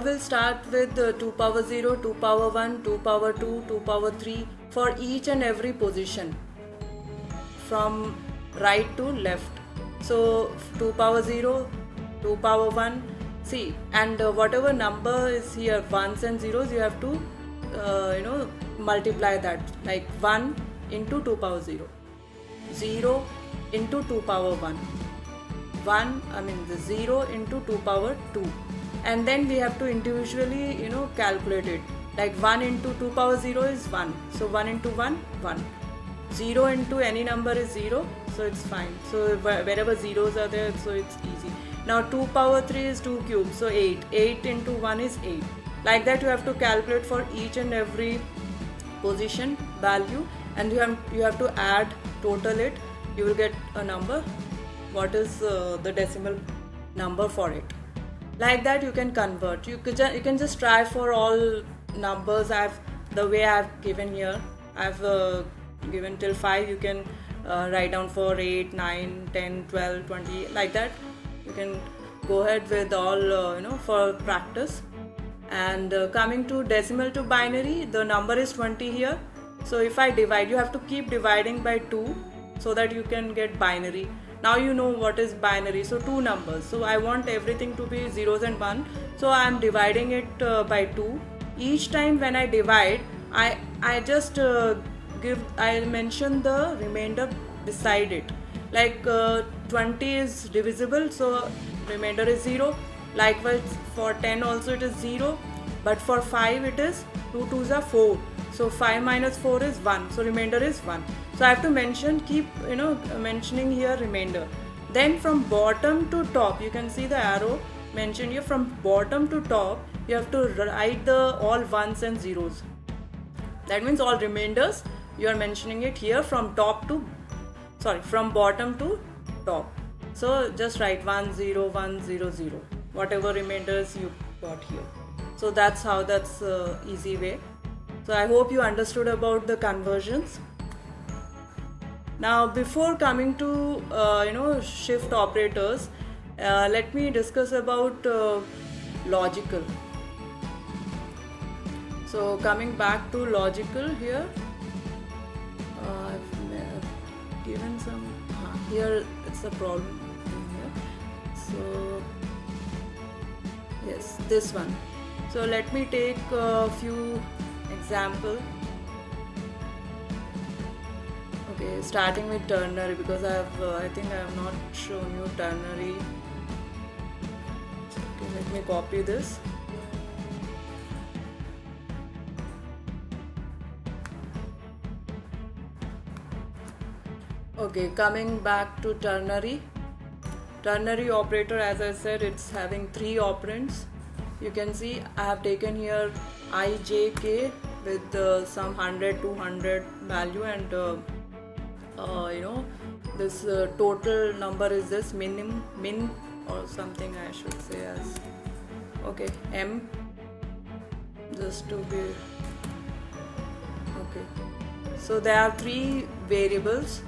will start with 2 power 0, 2 power 1, 2 power 2, 2 power 3 for each and every position from right to left. So 2 power 0, 2 power 1, see, and whatever number is here, ones and zeros, you have to multiply that, like 1 into 2 power 0, 0 into 2 power 1, the 0 into 2 power 2, and then we have to individually calculate it, like 1 into 2 power 0 is 1, so 1 into 1, 1, 0 into any number is 0, so it's fine, so wherever zeros are there, so it's easy. Now 2 power 3 is 2 cubes, so 8, 8 into 1 is 8, like that you have to calculate for each and every position value, and you have to add, total it, you will get a number, what is the decimal number for it. Like that you can convert, you can just try for all numbers. The way I've given here, I've given till 5, you can write down for 8, 9, 10, 12, 20, like that you can go ahead with all for practice. And coming to decimal to binary, the number is 20 here, so if I divide, you have to keep dividing by 2 so that you can get binary. Now you know what is binary, so 2 numbers, so I want everything to be zeros and 1, so I am dividing it by 2. Each time when I divide, I just I mention the remainder beside it, like 20 is divisible, so remainder is 0. Likewise for 10 also it is 0, but for 5 it is 2 2s are 4, so 5 minus 4 is 1, so remainder is 1. So I have to mention, keep mentioning here remainder. Then from bottom to top, you can see the arrow mentioned here, from bottom to top you have to write the all ones and zeros. That means all remainders you are mentioning it here from from bottom to top. So just write 1 0 1 0 0, whatever remainders you got here. So that's easy way. So I hope you understood about the conversions. Now before coming to shift operators, let me discuss about logical. So coming back to logical here, I've given some here, it's a problem here, so yes, this one. So let me take a few examples. Okay, starting with ternary, because I think I have not shown you ternary. Okay, let me copy this. Okay, coming back to ternary. Ternary operator, as I said, it's having 3 operands. You can see I have taken here I, J, K with some 100, 200 value, and this total number is this min or something I should say as, okay, M, just to be okay. So there are 3 variables,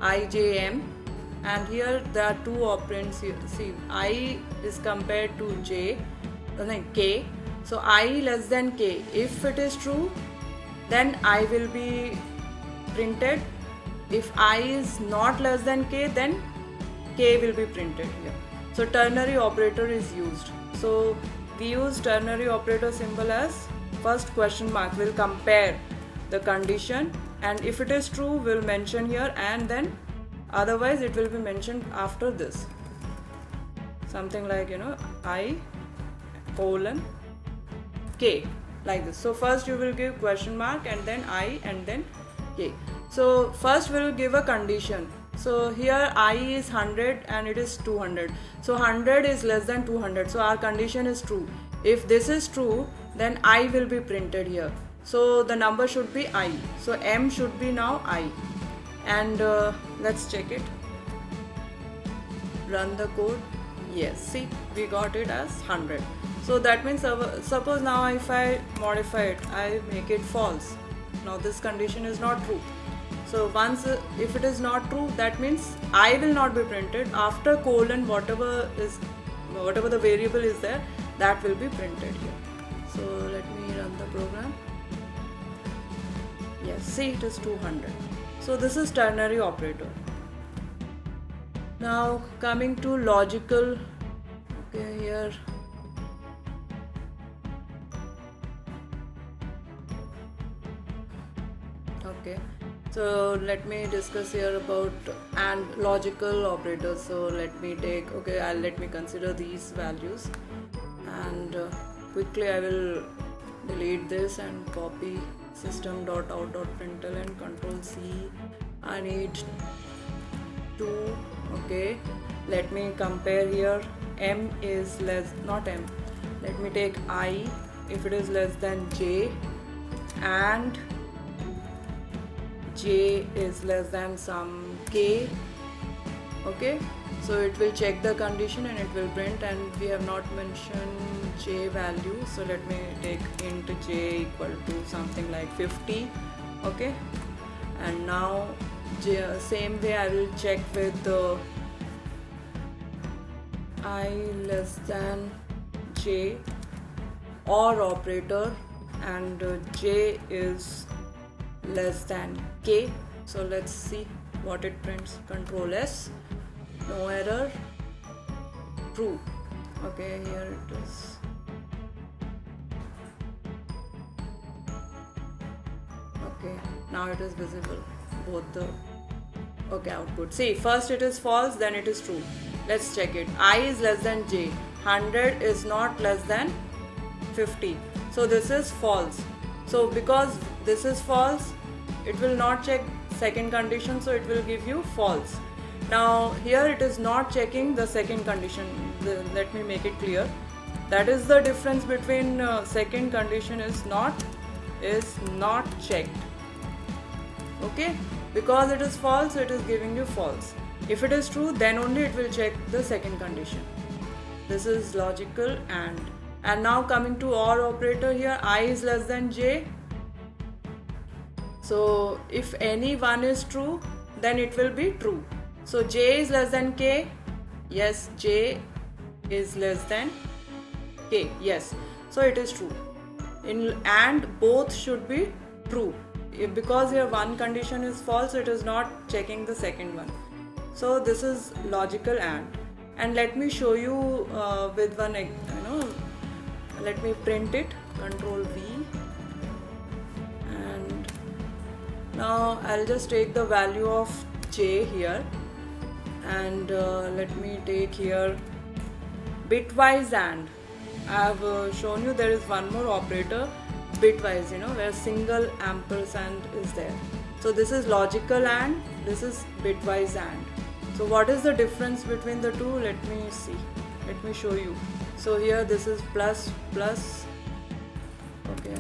I, J, M, and here there are 2 operands here. See, I is compared to K, so I less than K. If it is true, then I will be printed. If I is not less than K, then K will be printed here. So ternary operator is used. So we use ternary operator symbol as first question mark, will compare the condition, and if it is true we'll mention here, and then otherwise it will be mentioned after this, something like I colon K, like this. So first you will give question mark and then I and then K. So first we will give a condition. So here I is 100 and it is 200. So 100 is less than 200. So our condition is true. If this is true, then I will be printed here. So the number should be I. So M should be now I. And let's check it. Run the code. Yes, see, we got it as 100. So that means suppose now if I modify it, I make it false. Now this condition is not true. So once if it is not true, that means I will not be printed. After colon, whatever the variable is there, that will be printed here. So let me run the program. Yes, see, it is 200. So this is ternary operator. Now coming to logical, okay, here okay, so let me discuss here about and logical operators. So let me take, okay, let me consider these values, and quickly I will delete this and copy system.out.println, control C. I need 2. Okay, let me compare here. M is less, not M, let me take I. If it is less than J and J is less than some K, okay, so it will check the condition and it will print, and we have not mentioned J value, so let me take int J equal to something like 50. Okay, and now same way I will check with the I less than J or operator, and J is less than K. So let's see what it prints. Control S, no error, true. Okay, here it is. Okay, now it is visible, both the output. See, first it is false, then it is true. Let's check it. I is less than J, 100 is not less than 50, so this is false. So because this is false, it will not check second condition, so it will give you false. Now here it is not checking the second condition. Let me make it clear. That is the difference between second condition is not checked. Okay, because it is false, so it is giving you false. If it is true, then only it will check the second condition. This is logical and now coming to OR operator here, I is less than J. So if any one is true, then it will be true. So J is less than K. Yes, J is less than K. Yes, so it is true. And both should be true. Because here one condition is false, it is not checking the second one. So this is logical and let me show you with one, let me print it. Control V, and now I'll just take the value of J here, and let me take here bitwise AND. I have shown you there is one more operator, bitwise, where single ampersand is there. So this is logical AND, this is bitwise AND. So what is the difference between the two? Let me see. Let me show you. So here this is plus. Okay.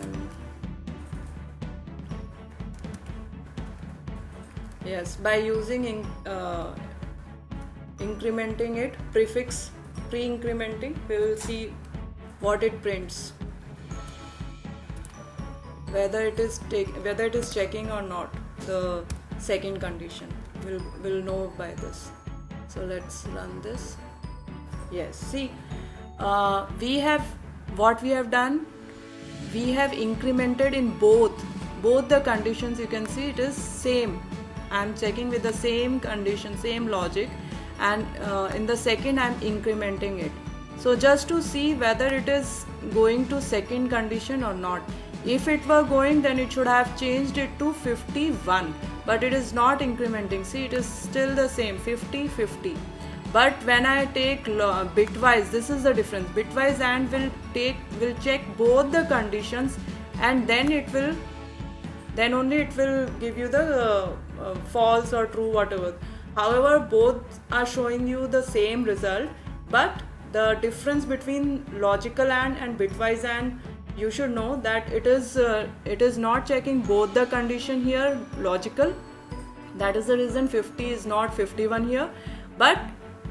Yes, by using incrementing it, prefix pre-incrementing, we will see what it prints, whether it is checking or not the second condition. We'll know by this. So let's run this. Yes, see, we have done. We have incremented in both the conditions. You can see it is same. I'm checking with the same condition, same logic, and in the second I'm incrementing it. So just to see whether it is going to second condition or not. If it were going, then it should have changed it to 51, but it is not incrementing. See, it is still the same 50. But when I take bitwise, this is the difference. Bitwise AND will check both the conditions, and then only it will give you the false or true, whatever. However, both are showing you the same result, but the difference between logical AND and bitwise AND, you should know that it is not checking both the condition here, logical. That is the reason 50 is not 51 here. But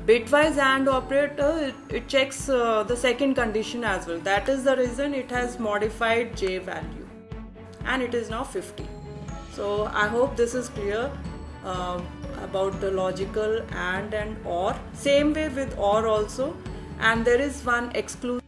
bitwise AND operator, it checks the second condition as well. That is the reason it has modified J value, and it is now 50. So I hope this is clear about the logical AND and OR. Same way with OR also, and there is one exclusive